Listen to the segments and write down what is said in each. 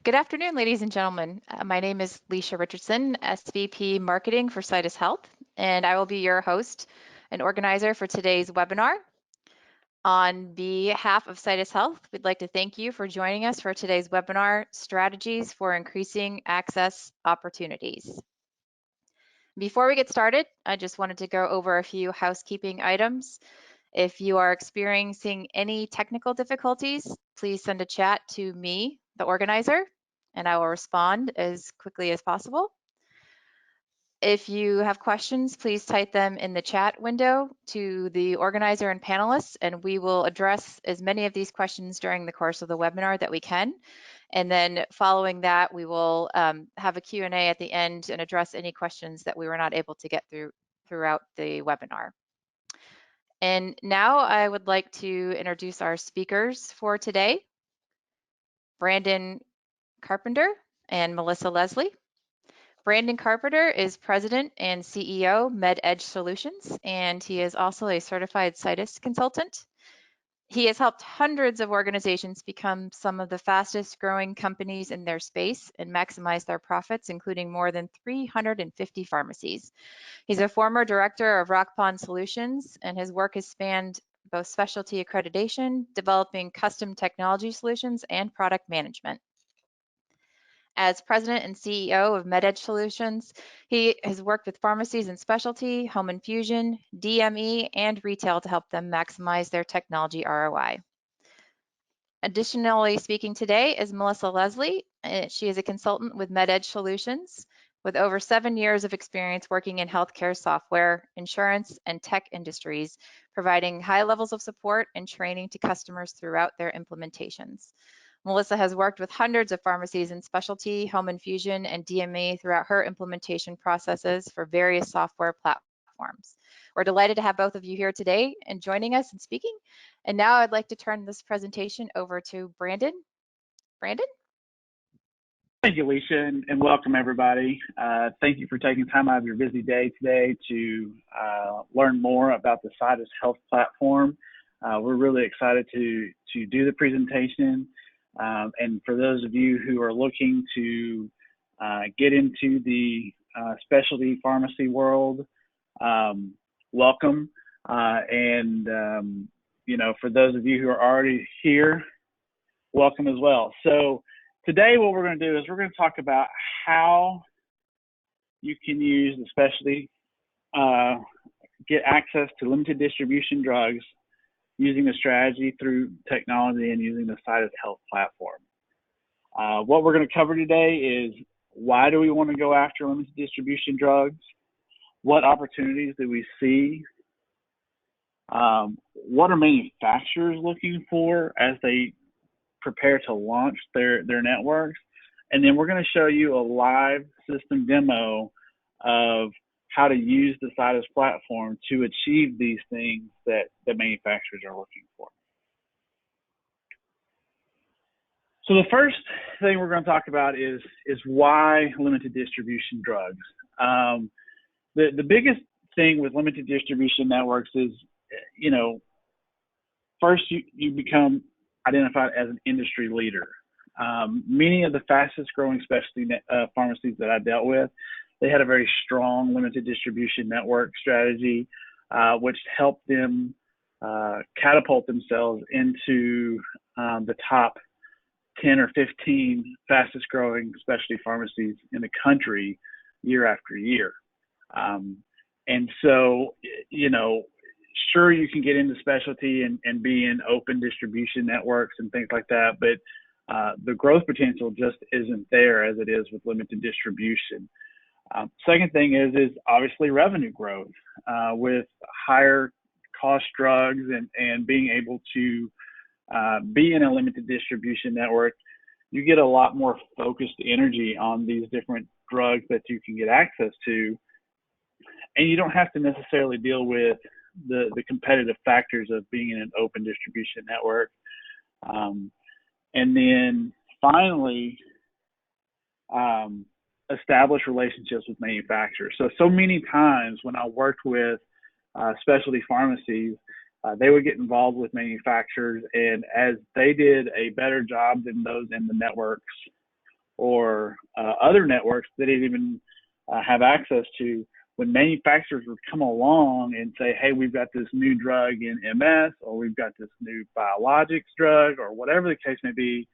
Good afternoon, ladies and gentlemen. My name is Leisha Richardson, SVP Marketing for Citus Health, and I will be your host and organizer for today's webinar. On behalf of Citus Health, we'd like to thank you for joining us for today's webinar, Strategies for Increasing Access Opportunities. Before we get started, I just wanted to go over a few housekeeping items. If you are experiencing any technical difficulties, please send a chat to me, the organizer, and I will respond as quickly as possible. If you have questions, please type them in the chat window to the organizer and panelists, and we will address as many of these questions during the course of the webinar that we can. And then following that, we will have a Q&A at the end and address any questions that we were not able to get throughout the webinar. And now I would like to introduce our speakers for today, Brandon Carpenter and Melissa Leslie. Brandon Carpenter is President and CEO, MedEdge Solutions, and he is also a certified Citus consultant. He has helped hundreds of organizations become some of the fastest growing companies in their space and maximize their profits, including more than 350 pharmacies. He's a former director of Rock Pond Solutions, and his work has spanned both specialty accreditation, developing custom technology solutions, and product management. As president and CEO of MedEdge Solutions, he has worked with pharmacies and specialty, home infusion, DME, and retail to help them maximize their technology ROI. Additionally, speaking today is Melissa Leslie. She is a consultant with MedEdge Solutions with over 7 years of experience working in healthcare software, insurance, and tech industries, providing high levels of support and training to customers throughout their implementations. Melissa has worked with hundreds of pharmacies in specialty, home infusion, and DME throughout her implementation processes for various software platforms. We're delighted to have both of you here today and joining us and speaking. And now I'd like to turn this presentation over to Brandon. Brandon? Thank you, Alicia, and welcome everybody. Thank you for taking time out of your busy day today to learn more about the Citus Health platform. We're really excited to do the presentation. And for those of you who are looking to get into the specialty pharmacy world, welcome. You know, for those of you who are already here, welcome as well. So today what we're going to do is we're going to talk about how you can use the specialty, get access to limited distribution drugs using a strategy through technology and using the Citus Health platform. What we're going to cover today is why do we want to go after limited distribution drugs? What opportunities do we see? What are manufacturers looking for as they prepare to launch their networks? And then we're going to show you a live system demo of how to use the Citus platform to achieve these things that the manufacturers are looking for. So the first thing we're going to talk about is why limited distribution drugs. The biggest thing with limited distribution networks is, you know, first you become identified as an industry leader. Many of the fastest growing specialty pharmacies that I dealt with, they had a very strong limited distribution network strategy, which helped them catapult themselves into the top 10 or 15 fastest growing specialty pharmacies in the country year after year. And so, you know, sure, you can get into specialty and be in open distribution networks and things like that, but the growth potential just isn't there as it is with limited distribution. Second thing is obviously revenue growth with higher cost drugs and being able to be in a limited distribution network. You get a lot more focused energy on these different drugs that you can get access to, and you don't have to necessarily deal with the competitive factors of being in an open distribution network. And then finally, establish relationships with manufacturers. So many times when I worked with specialty pharmacies, they would get involved with manufacturers, and as they did a better job than those in the networks or other networks they didn't even have access to. When manufacturers would come along and say, hey, we've got this new drug in MS, or we've got this new biologics drug, or whatever the case may be,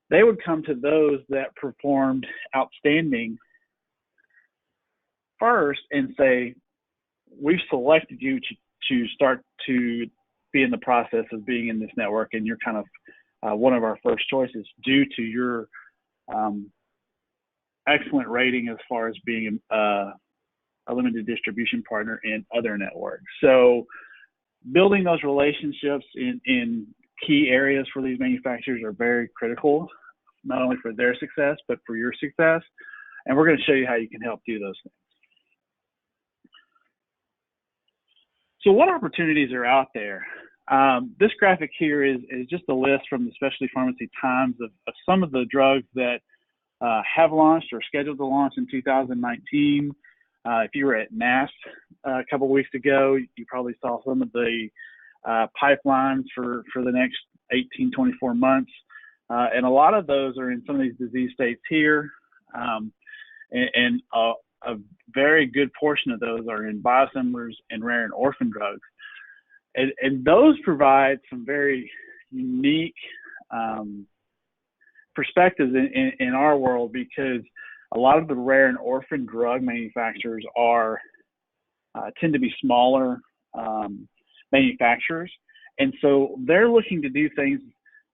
they would come to those that performed outstanding first and say, we've selected you to start to be in the process of being in this network, and you're kind of one of our first choices due to your excellent rating as far as being a limited distribution partner in other networks. So building those relationships in key areas for these manufacturers are very critical, not only for their success, but for your success. And we're going to show you how you can help do those things. So what opportunities are out there? This graphic here is just a list from the Specialty Pharmacy Times of some of the drugs that have launched or scheduled to launch in 2019. If you were at NASS a couple of weeks ago, you probably saw some of the pipelines for the next 18, 24 months. And a lot of those are in some of these disease states here. And a very good portion of those are in biosimilars and rare and orphan drugs. And those provide some very unique perspectives in our world, because a lot of the rare and orphan drug manufacturers tend to be smaller manufacturers. And so they're looking to do things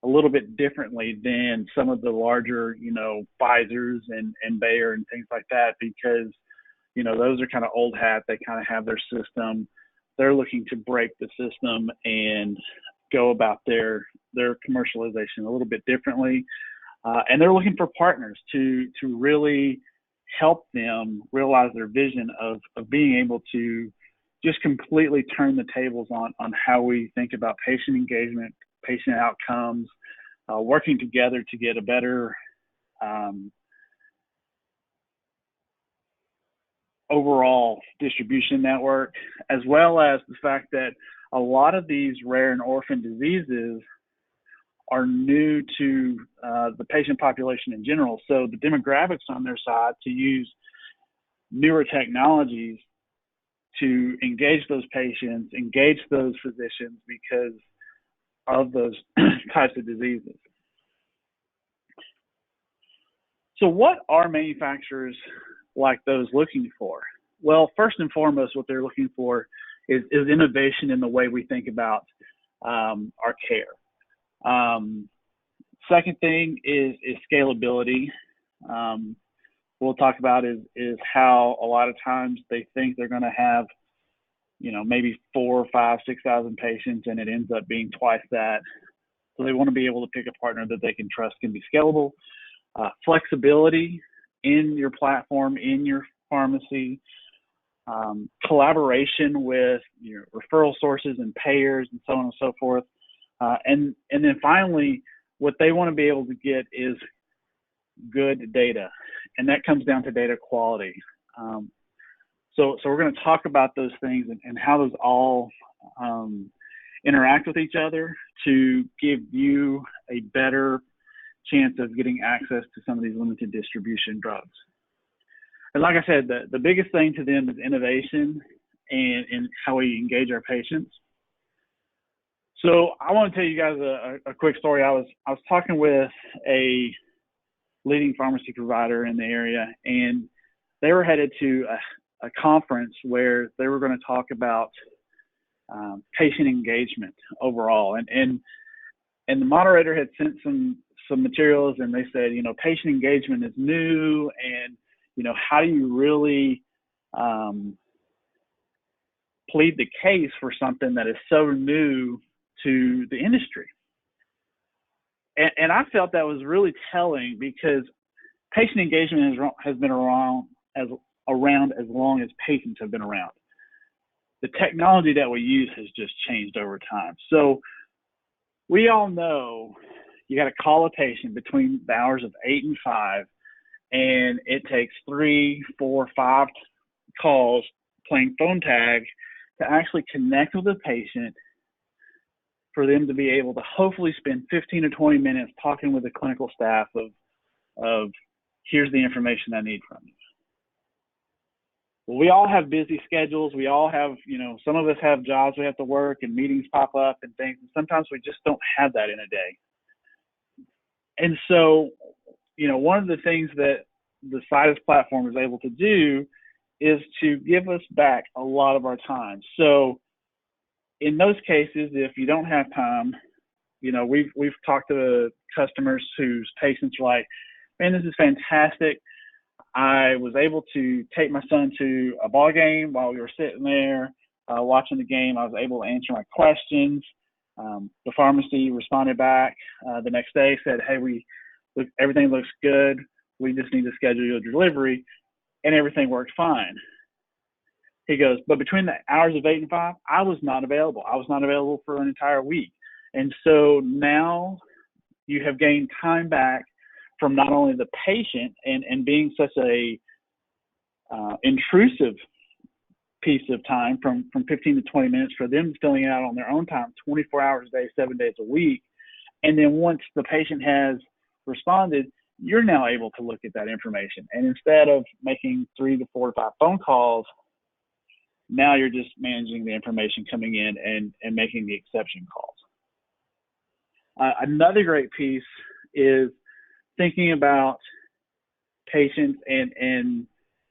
a little bit differently than some of the larger, Pfizer's and Bayer and things like that, because, those are kind of old hat. They kind of have their system. They're looking to break the system and go about their commercialization a little bit differently. And they're looking for partners to really help them realize their vision of being able to just completely turn the tables on how we think about patient engagement, patient outcomes, working together to get a better overall distribution network, as well as the fact that a lot of these rare and orphan diseases are new to the patient population in general. So the demographics on their side to use newer technologies to engage those patients, engage those physicians because of those types of diseases. So what are manufacturers like those looking for? Well, first and foremost, what they're looking for is innovation in the way we think about our care. Second thing is scalability. We'll talk about is how a lot of times they think they're going to have, maybe 4, 5, 6,000 patients, and it ends up being twice that. So they want to be able to pick a partner that they can trust can be scalable. Flexibility in your platform, in your pharmacy, collaboration with your referral sources and payers and so on and so forth. And then finally, what they want to be able to get is good data, and that comes down to data quality. So we're going to talk about those things and how those all interact with each other to give you a better chance of getting access to some of these limited distribution drugs. And like I said, the biggest thing to them is innovation and how we engage our patients. So I want to tell you guys a quick story. I was talking with a leading pharmacy provider in the area, and they were headed to a conference where they were going to talk about patient engagement overall. And the moderator had sent some materials, and they said, patient engagement is new, and how do you really plead the case for something that is so new to the industry? And I felt that was really telling, because patient engagement has been around as long as patients have been around. The technology that we use has just changed over time. So we all know you got to call a patient between the hours of 8 and 5, and it takes 3, 4, 5 calls playing phone tag to actually connect with the patient for them to be able to hopefully spend 15 or 20 minutes talking with the clinical staff of here's the information I need from you. Well, we all have busy schedules. We all have, some of us have jobs we have to work and meetings pop up and things. And sometimes we just don't have that in a day. And so, one of the things that the Citus platform is able to do is to give us back a lot of our time. So in those cases, if you don't have time, we've talked to customers whose patients are like, man, this is fantastic. I was able to take my son to a ball game while we were sitting there watching the game. I was able to answer my questions. The pharmacy responded back the next day, said, hey, everything looks good. We just need to schedule your delivery, and everything worked fine. He goes, but between the hours of 8 and 5, I was not available. I was not available for an entire week. And so now you have gained time back from not only the patient and being such a intrusive piece of time from 15 to 20 minutes for them filling it out on their own time, 24 hours a day, 7 days a week. And then once the patient has responded, you're now able to look at that information. And instead of making 3 to 4 to 5 phone calls, now you're just managing the information coming in and making the exception calls. Another great piece is thinking about patients and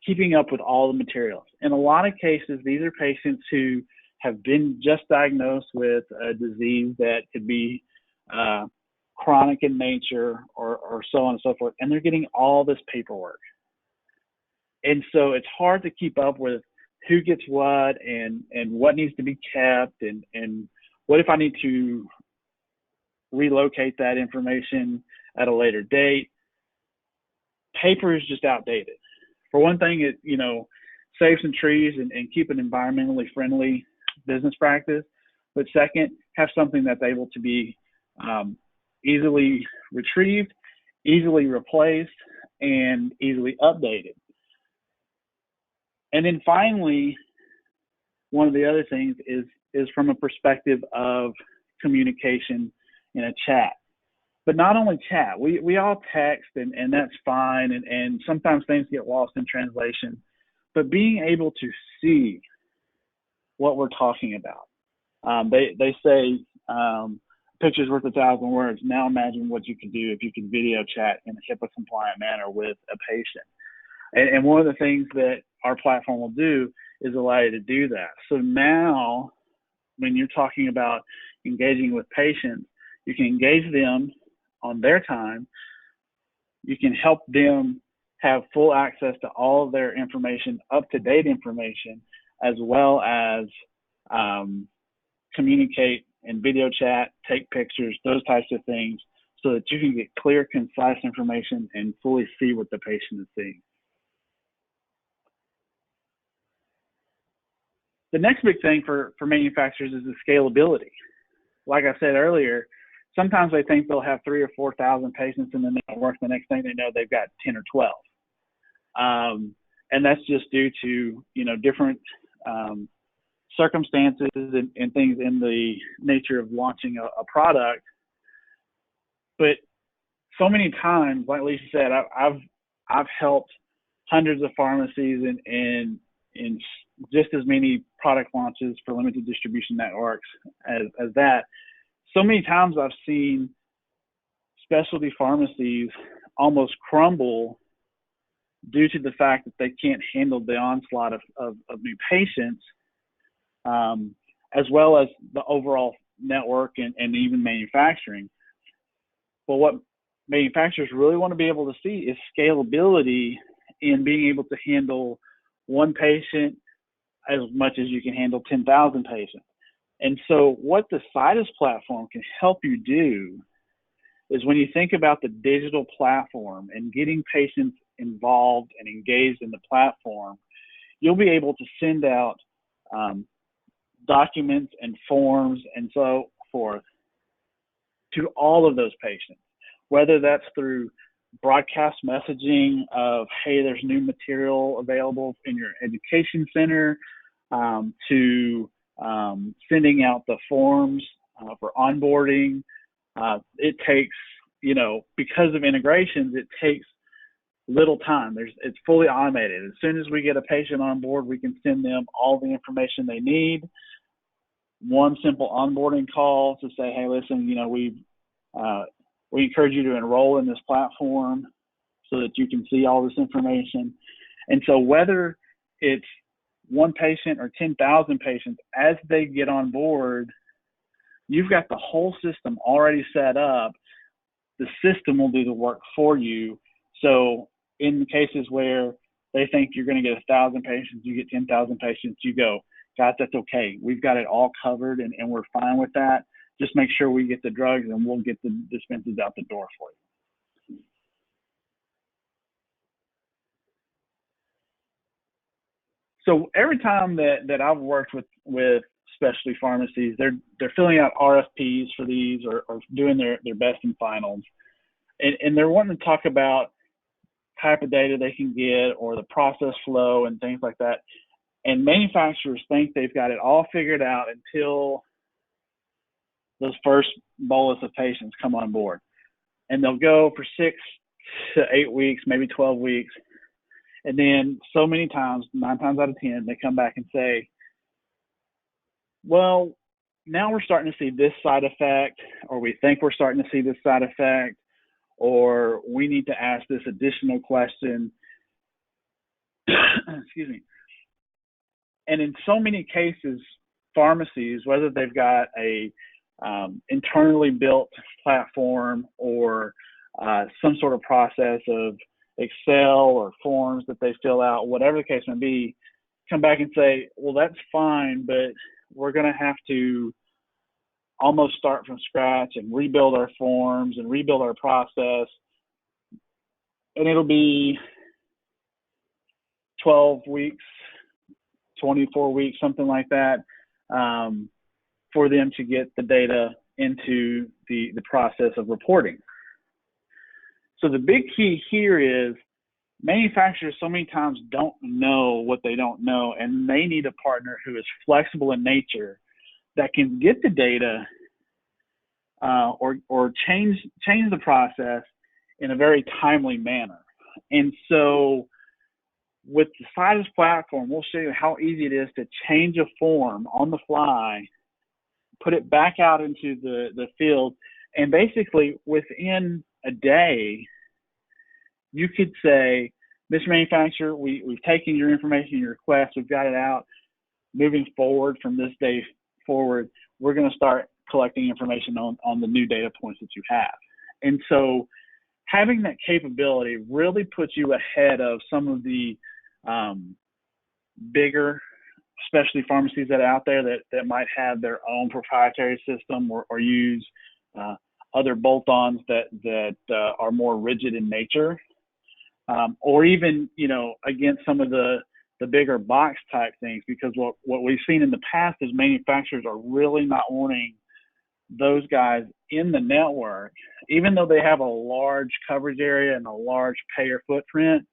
keeping up with all the materials. In a lot of cases, these are patients who have been just diagnosed with a disease that could be chronic in nature or so on and so forth, and they're getting all this paperwork. And so it's hard to keep up with who gets what and what needs to be kept and what if I need to relocate that information at a later date. Paper is just outdated. For one thing, it saves some trees and keep an environmentally friendly business practice. But second, have something that's able to be easily retrieved, easily replaced, and easily updated. And then finally, one of the other things is from a perspective of communication in a chat. But not only chat, we all text and that's fine, and sometimes things get lost in translation, but being able to see what we're talking about. They say picture's worth 1,000 words. Now imagine what you could do if you could video chat in a HIPAA compliant manner with a patient. And one of the things that our platform will do is allow you to do that. So now when you're talking about engaging with patients, you can engage them on their time. You can help them have full access to all of their information, up-to-date information, as well as communicate and video chat, take pictures, those types of things, so that you can get clear, concise information and fully see what the patient is seeing. The next big thing for manufacturers is the scalability. Like I said earlier, sometimes they think they'll have 3,000 or 4,000 patients in the network. The next thing they know, they've got 10 or 12. And that's just due to, different circumstances and things in the nature of launching a product. But so many times, like Lisa said, I've helped hundreds of pharmacies in just as many product launches for limited distribution networks as that. So many times I've seen specialty pharmacies almost crumble due to the fact that they can't handle the onslaught of new patients, as well as the overall network and even manufacturing. But what manufacturers really want to be able to see is scalability in being able to handle one patient as much as you can handle 10,000 patients. And so what the Citus platform can help you do is when you think about the digital platform and getting patients involved and engaged in the platform, you'll be able to send out documents and forms and so forth to all of those patients, whether that's through broadcast messaging of, hey, there's new material available in your education center, to sending out the forms for onboarding. It takes, because of integrations, it takes little time. It's fully automated. As soon as we get a patient on board, we can send them all the information they need. One simple onboarding call to say, hey, listen, we encourage you to enroll in this platform so that you can see all this information. And so whether it's one patient or 10,000 patients, as they get on board, you've got the whole system already set up. The system will do the work for you. So in the cases where they think you're going to get 1,000 patients, you get 10,000 patients, you go, guys, that's okay. We've got it all covered and we're fine with that. Just make sure we get the drugs and we'll get the dispenses out the door for you. So every time that I've worked with specialty pharmacies, they're filling out RFPs for these or doing their best and finals. And they're wanting to talk about type of data they can get or the process flow and things like that. And manufacturers think they've got it all figured out until those first bolus of patients come on board. And they'll go for 6 to 8 weeks, maybe 12 weeks. And then so many times, 9 times out of 10, they come back and say, well, now we're starting to see this side effect, or we think we're starting to see this side effect, or we need to ask this additional question. Excuse me. And in so many cases, pharmacies, whether they've got a internally built platform or some sort of process of Excel or forms that they fill out, whatever the case may be, come back and say, well, that's fine, but we're going to have to almost start from scratch and rebuild our forms and rebuild our process. And it'll be 12 weeks, 24 weeks, something like that, for them to get the data into the process of reporting. So the big key here is manufacturers so many times don't know what they don't know, and they need a partner who is flexible in nature that can get the data or change the process in a very timely manner. And so with the Citus platform, we'll show you how easy it is to change a form on the fly, put it back out into the field, and basically within a day, you could say, Mr. Manufacturer, we've taken your information, your request, we've got it out. Moving forward from this day forward, we're going to start collecting information on the new data points that you have. And so having that capability really puts you ahead of some of the bigger specialty pharmacies that are out there that might have their own proprietary system or use other bolt-ons that are more rigid in nature, or even, against some of the bigger box type things, because what we've seen in the past is manufacturers are really not wanting those guys in the network, even though they have a large coverage area and a large payer footprint.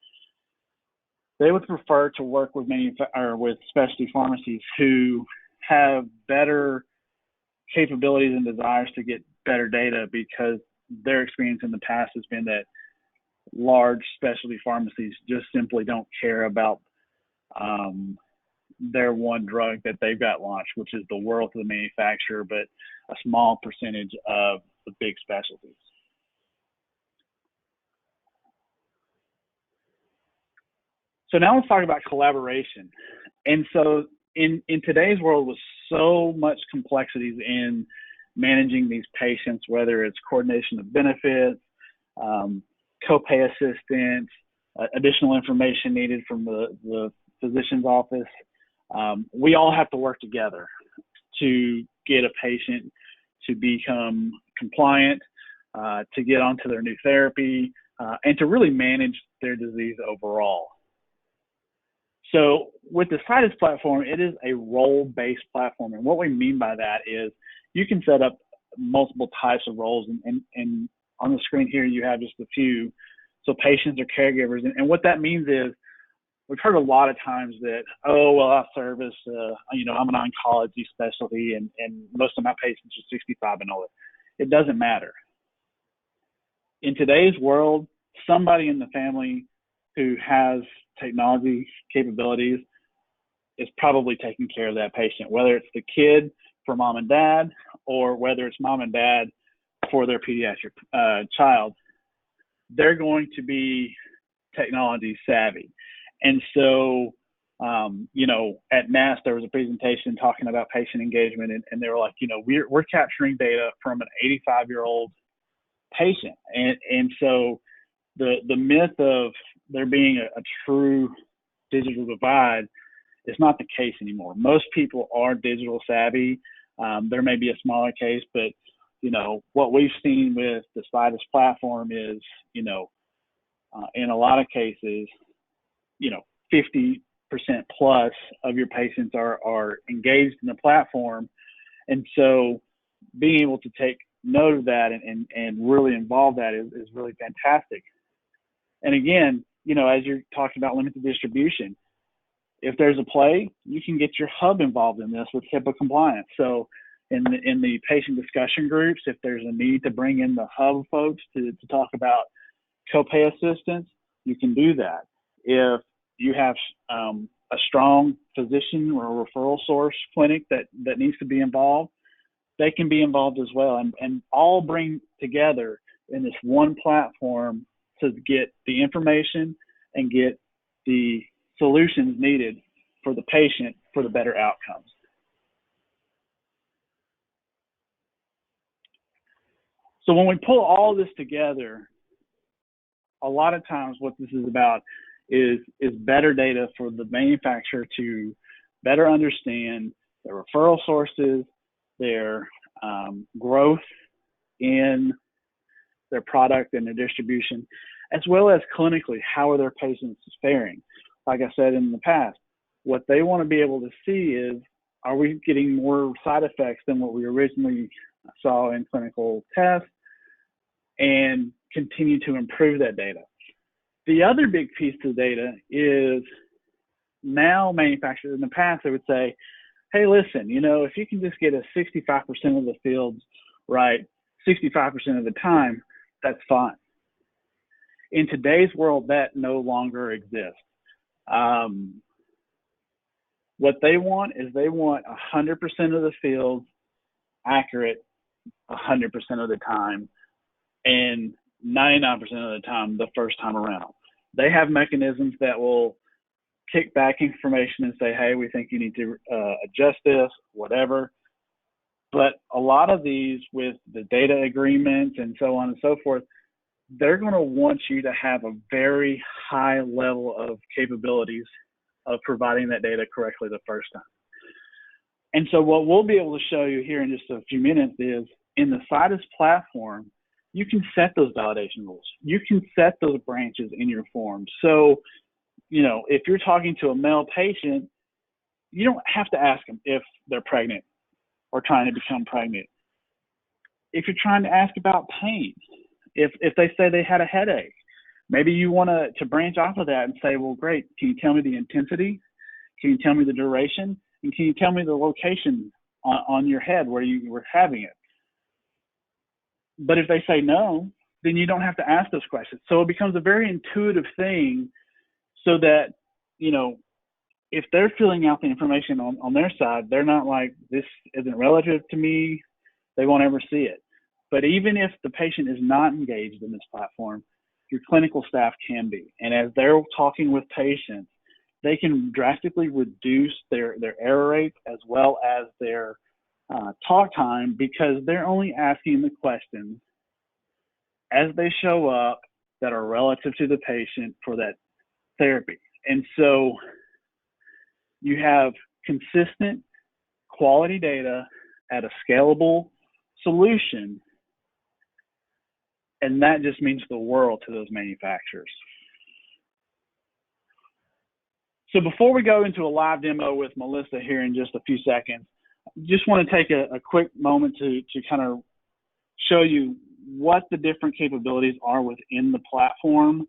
They would prefer to work with with specialty pharmacies who have better capabilities and desires to get better data, because their experience in the past has been that large specialty pharmacies just simply don't care about their one drug that they've got launched, which is the world to the manufacturer, but a small percentage of the big specialties. So now let's talk about collaboration. And so in today's world, with so much complexities in managing these patients, whether it's coordination of benefits, copay assistance, additional information needed from the physician's office, we all have to work together to get a patient to become compliant, to get onto their new therapy, and to really manage their disease overall. So with the Citus platform, it is a role-based platform. And what we mean by that is you can set up multiple types of roles. And on the screen here, you have just a few. So patients or caregivers. And what that means is, we've heard a lot of times that, oh, well, I service, I'm an oncology specialty and most of my patients are 65 and older. It doesn't matter. In today's world, somebody in the family who has technology capabilities is probably taking care of that patient, whether it's the kid for mom and dad, or whether it's mom and dad for their pediatric child. They're going to be technology savvy. And so, at NASS, there was a presentation talking about patient engagement, and they were like, we're capturing data from an 85-year-old patient. And so the myth of there being a true digital divide is not the case anymore. Most people are digital savvy. There may be a smaller case, but what we've seen with the Citus platform is, in a lot of cases, 50% plus of your patients are engaged in the platform. And so being able to take note of that and really involve that is really fantastic. And again, as you're talking about limited distribution, if there's a play, you can get your hub involved in this with HIPAA compliance. So in the patient discussion groups, if there's a need to bring in the hub folks to talk about copay assistance, you can do that. If you have a strong physician or a referral source clinic that needs to be involved, they can be involved as well, and all bring together in this one platform to get the information and get the solutions needed for the patient for the better outcomes. So when we pull all this together, a lot of times what this is about is better data for the manufacturer to better understand their referral sources, their growth in their product and their distribution, as well as clinically, how are their patients faring? Like I said in the past, what they want to be able to see is, are we getting more side effects than what we originally saw in clinical tests, and continue to improve that data. The other big piece of data is now manufacturers, in the past, they would say, hey, listen, if you can just get a 65% of the fields right 65% of the time, that's fine. In today's world, that no longer exists. What they want is they want 100% of the fields accurate 100% of the time, and 99% of the time the first time around. They have mechanisms that will kick back information and say, hey, we think you need to adjust this, whatever. But a lot of these, with the data agreements and so on and so forth, they're going to want you to have a very high level of capabilities of providing that data correctly the first time. And so what we'll be able to show you here in just a few minutes is, in the Citus platform, you can set those validation rules. You can set those branches in your form. So, if you're talking to a male patient, you don't have to ask them if they're pregnant or trying to become pregnant. If you're trying to ask about pain, if they say they had a headache, maybe you want to branch off of that and say, well, great, can you tell me the intensity? Can you tell me the duration? And can you tell me the location on your head where you were having it? But if they say no, then you don't have to ask those questions. So it becomes a very intuitive thing, so that, if they're filling out the information on their side, they're not like, this isn't relative to me, they won't ever see it. But even if the patient is not engaged in this platform, your clinical staff can be. And as they're talking with patients, they can drastically reduce their error rates as well as their talk time, because they're only asking the questions as they show up that are relative to the patient for that therapy. And so you have consistent quality data at a scalable solution, and that just means the world to those manufacturers. So before we go into a live demo with Melissa here in just a few seconds, just want to take a quick moment to kind of show you what the different capabilities are within the platform.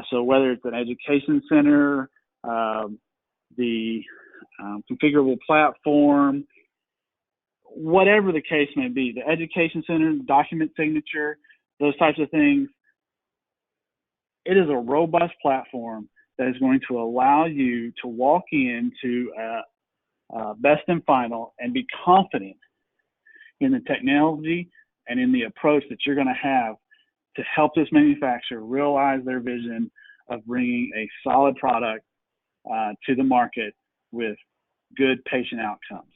So whether it's an education center, the configurable platform, whatever the case may be, the education center, document signature, those types of things, it is a robust platform that is going to allow you to walk into best and final and be confident in the technology and in the approach that you're going to have to help this manufacturer realize their vision of bringing a solid product to the market with good patient outcomes.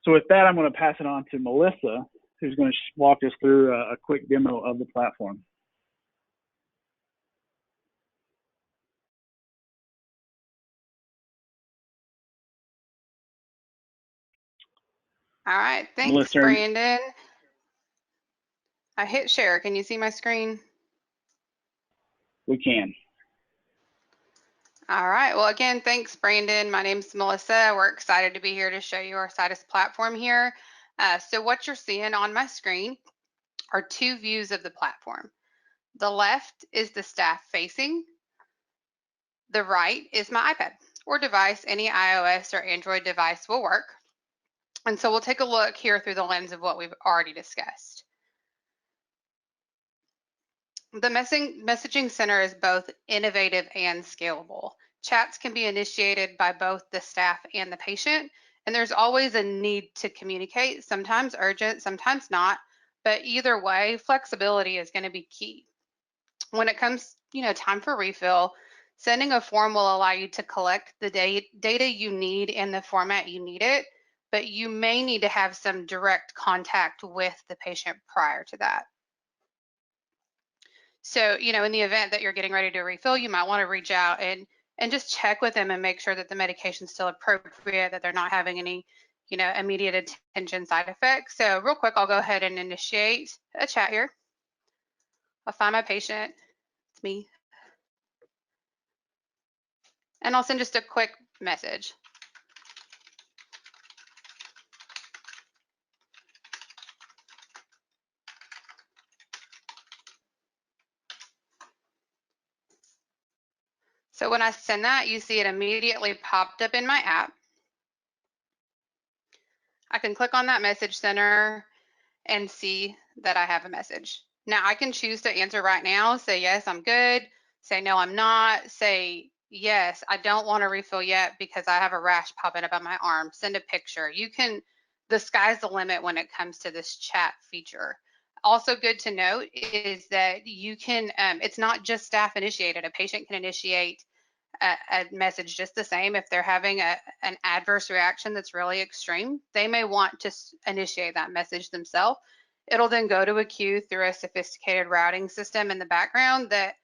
So with that, I'm going to pass it on to Melissa, who's going to walk us through a quick demo of the platform. All right, thanks, Melissa, Brandon. I hit share. Can you see my screen? We can. All right, well, again, thanks, Brandon. My name's Melissa. We're excited to be here to show you our Citus platform here. So what you're seeing on my screen are two views of the platform. The left is the staff facing. The right is my iPad or device. Any iOS or Android device will work. And so we'll take a look here through the lens of what we've already discussed. The messaging center is both innovative and scalable. Chats can be initiated by both the staff and the patient, and there's always a need to communicate, sometimes urgent, sometimes not, but either way, flexibility is going to be key. When it comes, time for refill, sending a form will allow you to collect the data you need in the format you need it, but you may need to have some direct contact with the patient prior to that. So, in the event that you're getting ready to refill, you might want to reach out and just check with them and make sure that the medication's still appropriate, that they're not having any, immediate attention side effects. So real quick, I'll go ahead and initiate a chat here. I'll find my patient, it's me. And I'll send just a quick message. So when I send that, you see it immediately popped up in my app. I can click on that message center and see that I have a message. Now I can choose to answer right now, say yes, I'm good, say no, I'm not, say yes, I don't want to refill yet because I have a rash popping up on my arm, send a picture. The sky's the limit when it comes to this chat feature. Also good to note is that you can, it's not just staff initiated, a patient can initiate a message just the same. If they're having an adverse reaction that's really extreme, they may want to initiate that message themselves. It'll then go to a queue through a sophisticated routing system in the background that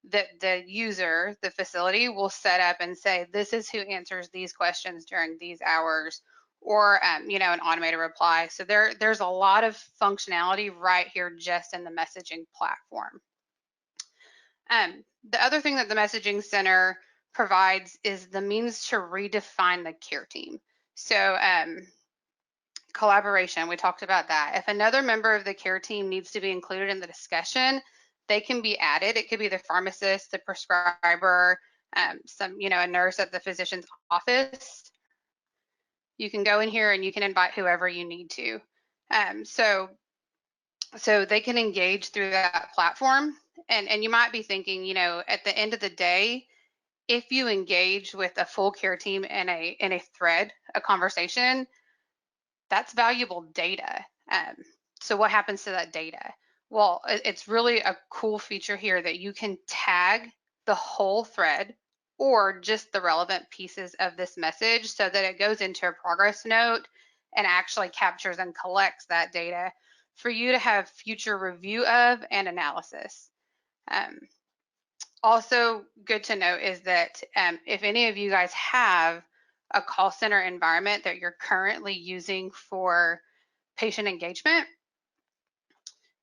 the user, the facility, will set up and say, this is who answers these questions during these hours, or an automated reply. So there's a lot of functionality right here just in the messaging platform. The other thing that the messaging center provides is the means to redefine the care team. So collaboration, we talked about that. If another member of the care team needs to be included in the discussion, they can be added. It could be the pharmacist, the prescriber, a nurse at the physician's office. You can go in here and you can invite whoever you need to. So they can engage through that platform. And you might be thinking, at the end of the day, if you engage with a full care team in a thread, a conversation, that's valuable data. So what happens to that data? Well, it's really a cool feature here that you can tag the whole thread or just the relevant pieces of this message so that it goes into a progress note and actually captures and collects that data for you to have future review of and analysis. Also good to note is that if any of you guys have a call center environment that you're currently using for patient engagement,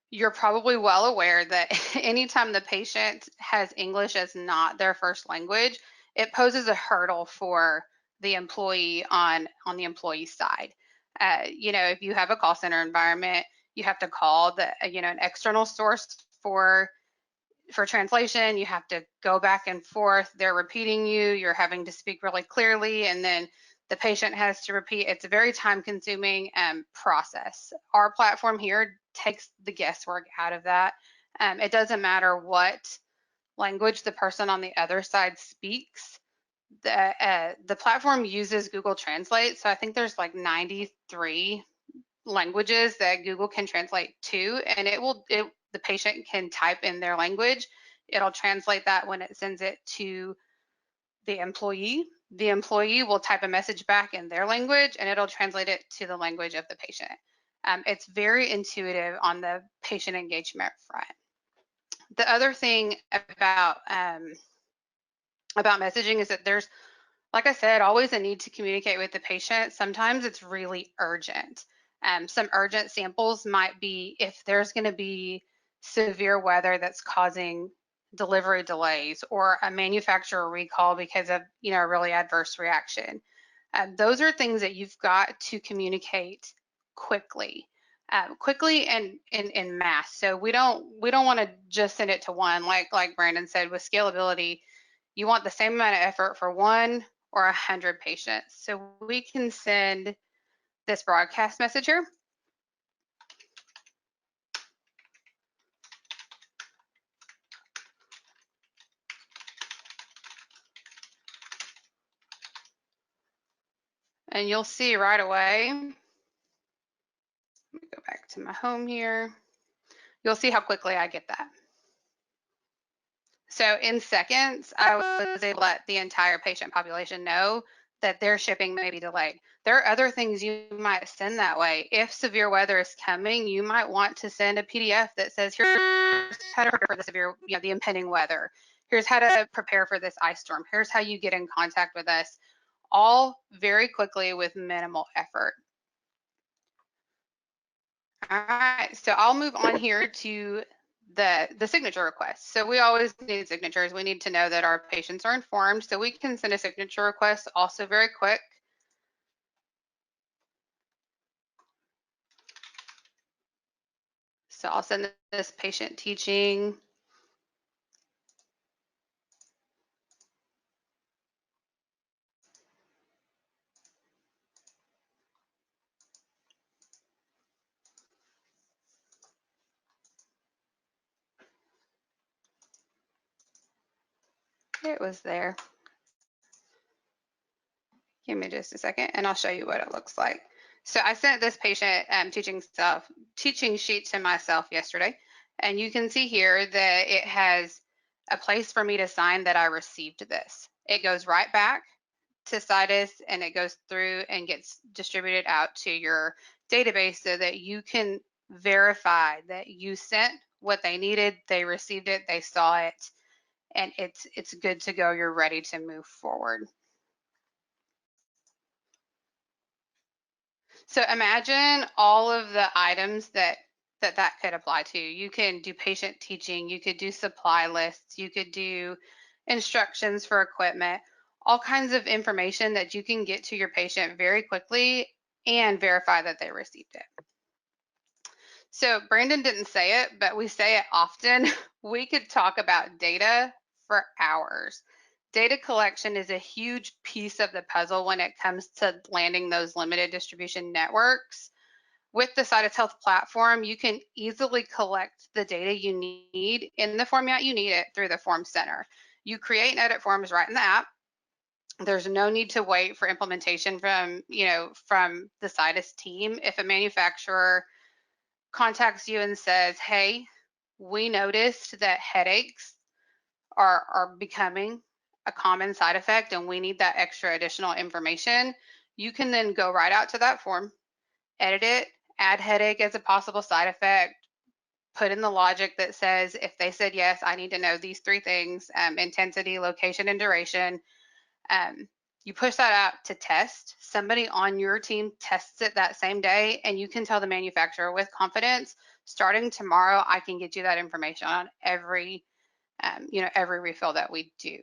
you're probably well aware that anytime the patient has English as not their first language, it poses a hurdle for the employee on the employee side. If you have a call center environment, you have to call an external source for translation. You have to go back and forth. They're repeating you're having to speak really clearly, and then the patient has to repeat. It's a very time-consuming process. Our platform here takes the guesswork out of that. It doesn't matter what language the person on the other side speaks. The platform uses Google Translate, so I think there's like 93 languages that Google can translate to, and the patient can type in their language. It'll translate that when it sends it to the employee. The employee will type a message back in their language, and it'll translate it to the language of the patient. It's very intuitive on the patient engagement front. The other thing about messaging is that there's, like I said, always a need to communicate with the patient. Sometimes it's really urgent. Some urgent samples might be if there's going to be severe weather that's causing delivery delays or a manufacturer recall because of a really adverse reaction. Those are things that you've got to communicate quickly. Quickly and in mass. So we don't want to just send it to one, like Brandon said. With scalability, you want the same amount of effort for 1 or 100 patients. So we can send this broadcast message here. And you'll see right away, let me go back to my home here. You'll see how quickly I get that. So in seconds, I was able to let the entire patient population know that their shipping may be delayed. There are other things you might send that way. If severe weather is coming, you might want to send a PDF that says, here's how to prepare for the severe, the impending weather. Here's how to prepare for this ice storm. Here's how you get in contact with us, all very quickly with minimal effort. All right, so I'll move on here to the signature request. So we always need signatures. We need to know that our patients are informed. So we can send a signature request also very quick. So I'll send this patient teaching. It was there. Give me just a second and I'll show you what it looks like. So I sent this patient teaching sheet to myself yesterday, and you can see here that it has a place for me to sign that I received this. It goes right back to Citus and it goes through and gets distributed out to your database so that you can verify that you sent what they needed, they received it, they saw it, and it's good to go. You're ready to move forward. So imagine all of the items that could apply to. You can do patient teaching, you could do supply lists, you could do instructions for equipment, all kinds of information that you can get to your patient very quickly and verify that they received it. So Brandon didn't say it, but we say it often. We could talk about data for hours. Data collection is a huge piece of the puzzle when it comes to landing those limited distribution networks. With the Citus Health platform, you can easily collect the data you need in the format you need it through the Form Center. You create and edit forms right in the app. There's no need to wait for implementation from the Citus team. If a manufacturer contacts you and says, hey, we noticed that headaches are becoming a common side effect and we need that extra additional information, you can then go right out to that form, edit it, add headache as a possible side effect, put in the logic that says if they said yes, I need to know these 3 things, intensity, location, and duration. You push that out to test. Somebody on your team tests it that same day, and you can tell the manufacturer with confidence, starting tomorrow, I can get you that information on every refill that we do.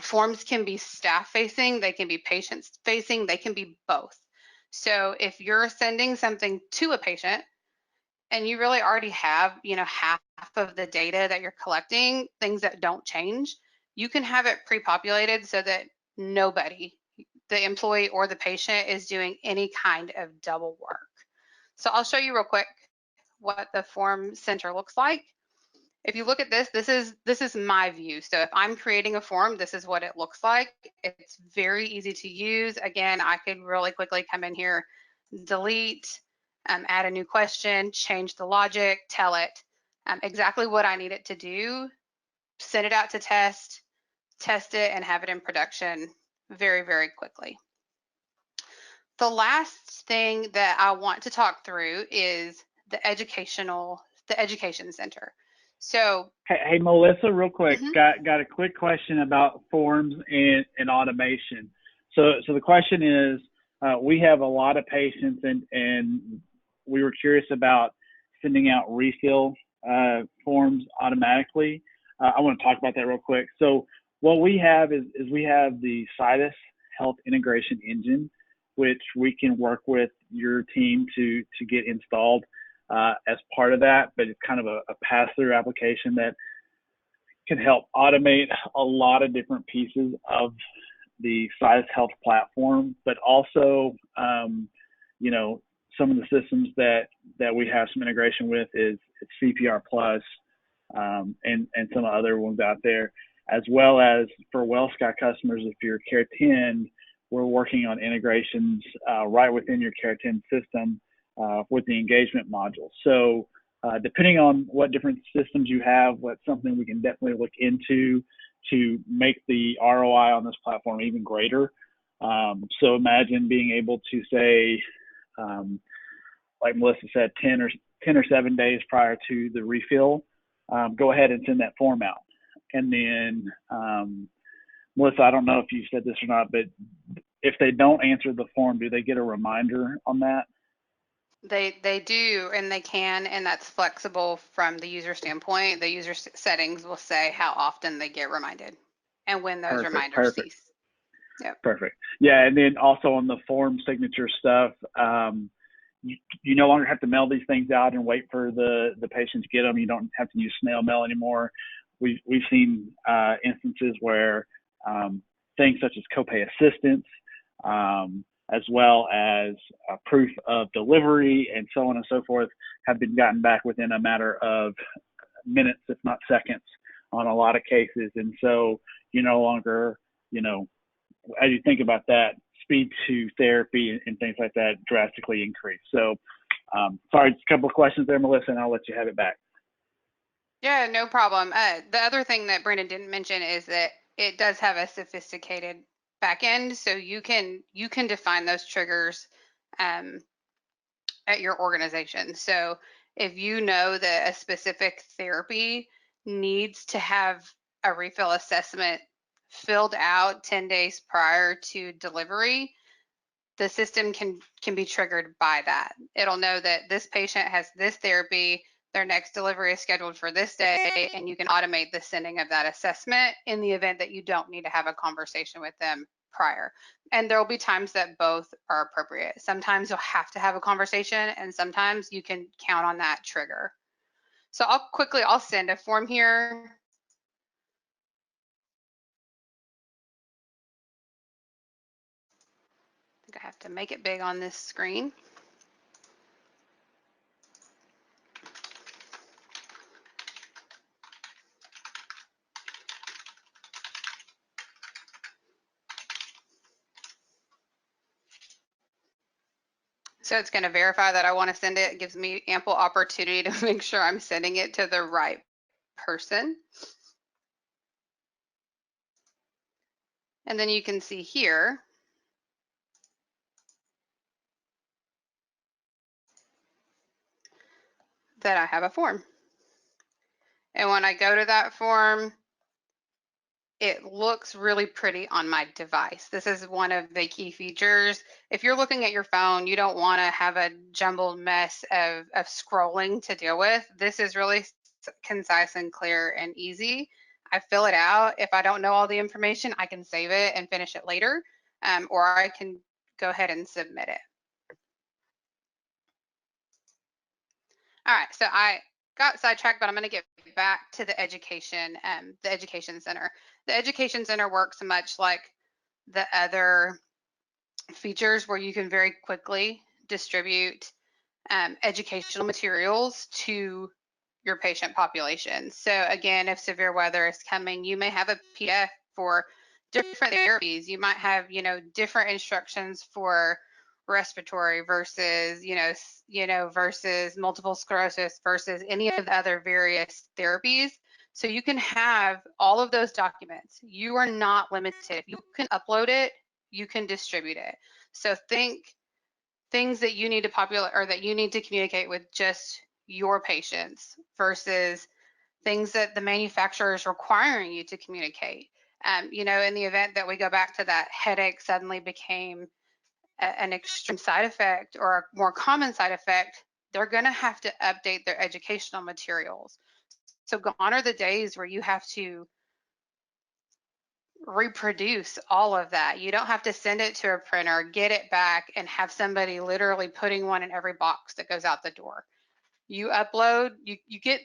Forms can be staff facing, they can be patient facing, they can be both. So if you're sending something to a patient and you really already have, half of the data that you're collecting, things that don't change, you can have it pre-populated so that nobody, the employee or the patient, is doing any kind of double work. So I'll show you real quick what the form center looks like. If you look at this, this is my view. So if I'm creating a form, this is what it looks like. It's very easy to use. Again, I could really quickly come in here, delete, add a new question, change the logic, tell it exactly what I need it to do, send it out to test it, and have it in production very, very quickly. The last thing that I want to talk through is the education center. So, hey Melissa, real quick, mhm. got a quick question about forms and automation. So the question is, we have a lot of patients, and we were curious about sending out refill forms automatically. I want to talk about that real quick. So what we have is we have the Citus Health integration engine, which we can work with your team to get installed as part of that, but it's kind of a pass-through application that can help automate a lot of different pieces of the Citus Health platform, but also, you know, some of the systems that we have some integration with is CPR Plus, and some other ones out there, as well as for WellSky customers. If you're Care 10, we're working on integrations right within your Care 10 system with the engagement module. So depending on what different systems you have, that's something we can definitely look into to make the ROI on this platform even greater. So imagine being able to say, like Melissa said, 10 or 7 days prior to the refill, go ahead and send that form out. And then, Melissa, I don't know if you said this or not, but if they don't answer the form, do they get a reminder on that? They do, and they can, and that's flexible from the user standpoint. The user settings will say how often they get reminded and when those reminders cease. Yep. Perfect. Yeah, and then also on the form signature stuff, you no longer have to mail these things out and wait for the patient to get them. You don't have to use snail mail anymore. We've seen instances where things such as copay assistance, as well as proof of delivery and so on and so forth, have been gotten back within a matter of minutes, if not seconds, on a lot of cases. And so you no longer, you know, as you think about that, speed to therapy and things like that drastically increase. So sorry, just a couple of questions there, Melissa, and I'll let you have it back. Yeah, no problem. The other thing that Brandon didn't mention is that it does have a sophisticated back end, so you can define those triggers at your organization. So if you know that a specific therapy needs to have a refill assessment filled out 10 days prior to delivery, the system can be triggered by that. It'll know that this patient has this therapy, their next delivery is scheduled for this day, and you can automate the sending of that assessment in the event that you don't need to have a conversation with them prior. And there will be times that both are appropriate. Sometimes you'll have to have a conversation, and sometimes you can count on that trigger. So I'll send a form here. I think I have to make it big on this screen. So it's going to verify that I want to send it. It gives me ample opportunity to make sure I'm sending it to the right person. And then you can see here that I have a form. And when I go to that form, it looks really pretty on my device. This is one of the key features. If you're looking at your phone, you don't want to have a jumbled mess of scrolling to deal with. This is really concise and clear and easy. I fill it out. If I don't know all the information, I can save it and finish it later, or I can go ahead and submit it. All right, so I got sidetracked, but I'm going to get back to the education center. The education center works much like the other features where you can very quickly distribute educational materials to your patient population. So again, if severe weather is coming, you may have a PDF for different therapies. You might have, different instructions for respiratory versus, versus multiple sclerosis versus any of the other various therapies. So you can have all of those documents. You are not limited. You can upload it, you can distribute it. So think things that you need to populate or that you need to communicate with just your patients versus things that the manufacturer is requiring you to communicate. In the event that we go back to that headache suddenly became an extreme side effect or a more common side effect, they're going to have to update their educational materials. So gone are the days where you have to reproduce all of that. You don't have to send it to a printer, get it back, and have somebody literally putting one in every box that goes out the door. You upload, you get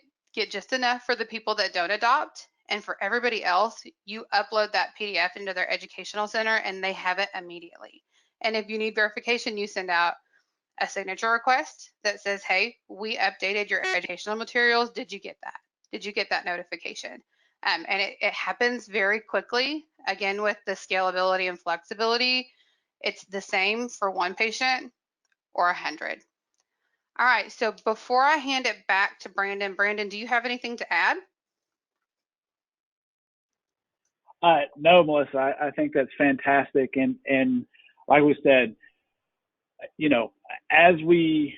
just enough for the people that don't adopt, and for everybody else, you upload that PDF into their educational center and they have it immediately. And if you need verification, you send out a signature request that says, hey, we updated your educational materials. Did you get that? Did you get that notification? And it happens very quickly. Again, with the scalability and flexibility, it's the same for one patient or 100. All right, so before I hand it back to Brandon, do you have anything to add? No, Melissa, I think that's fantastic. And like we said, as we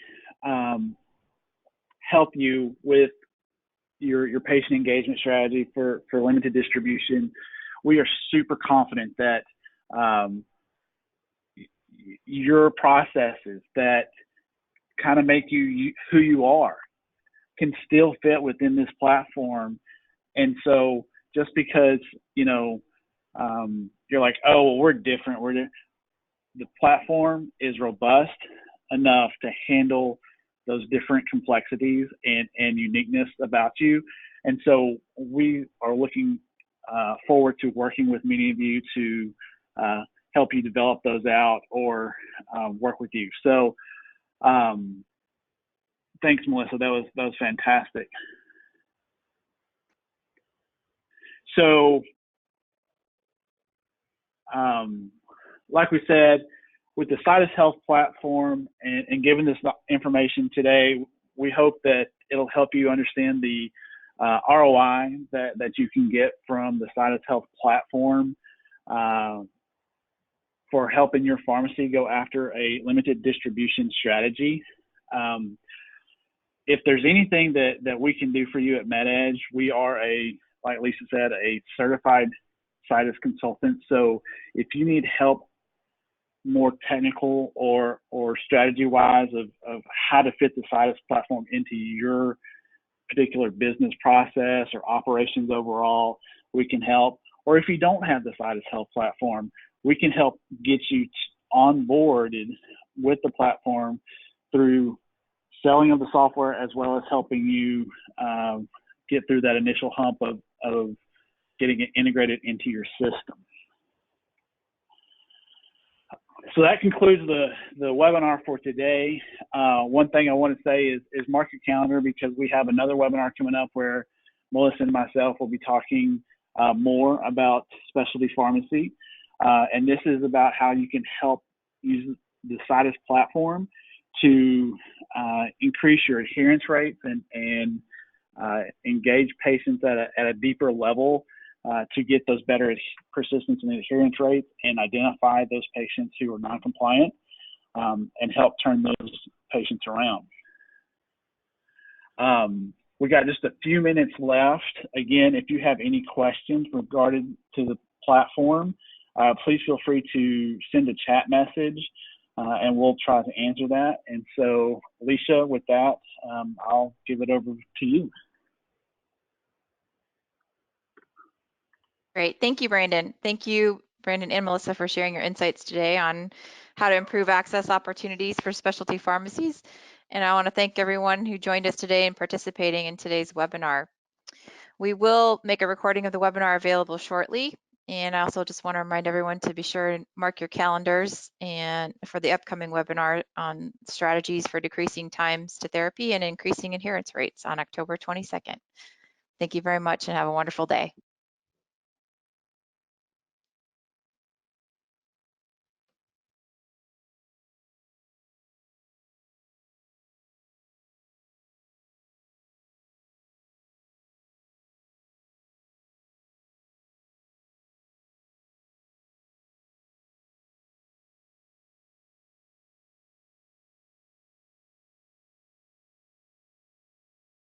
help you with your patient engagement strategy for limited distribution, we are super confident that your processes that kind of make you who you are can still fit within this platform. And so just because, you're like, oh, well, we're different. The platform is robust enough to handle those different complexities and uniqueness about you. And so we are looking forward to working with many of you to help you develop those out or work with you. So thanks, Melissa. That was fantastic. So like we said, with the Citus Health platform and given this information today, we hope that it'll help you understand the ROI that you can get from the Citus Health platform for helping your pharmacy go after a limited distribution strategy. If there's anything that we can do for you at MedEdge, we are like Lisa said, a certified Citus consultant. So if you need help more technical or strategy wise of how to fit the Citus platform into your particular business process or operations overall, we can help. Or if you don't have the Citus Health platform, we can help get you onboarded with the platform through selling of the software, as well as helping you get through that initial hump of getting it integrated into your system. So that concludes the webinar for today. One thing I want to say is mark your calendar, because we have another webinar coming up where Melissa and myself will be talking more about specialty pharmacy. And this is about how you can help use the Citus platform to increase your adherence rates and engage patients at a deeper level to get those better persistence and adherence rates and identify those patients who are non-compliant and help turn those patients around. We got just a few minutes left. Again, if you have any questions regarding to the platform, please feel free to send a chat message and we'll try to answer that. And so, Alicia, with that, I'll give it over to you. Great. Thank you, Brandon. Thank you, Brandon and Melissa, for sharing your insights today on how to improve access opportunities for specialty pharmacies. And I want to thank everyone who joined us today and participating in today's webinar. We will make a recording of the webinar available shortly. And I also just want to remind everyone to be sure and mark your calendars and for the upcoming webinar on strategies for decreasing times to therapy and increasing adherence rates on October 22nd. Thank you very much and have a wonderful day.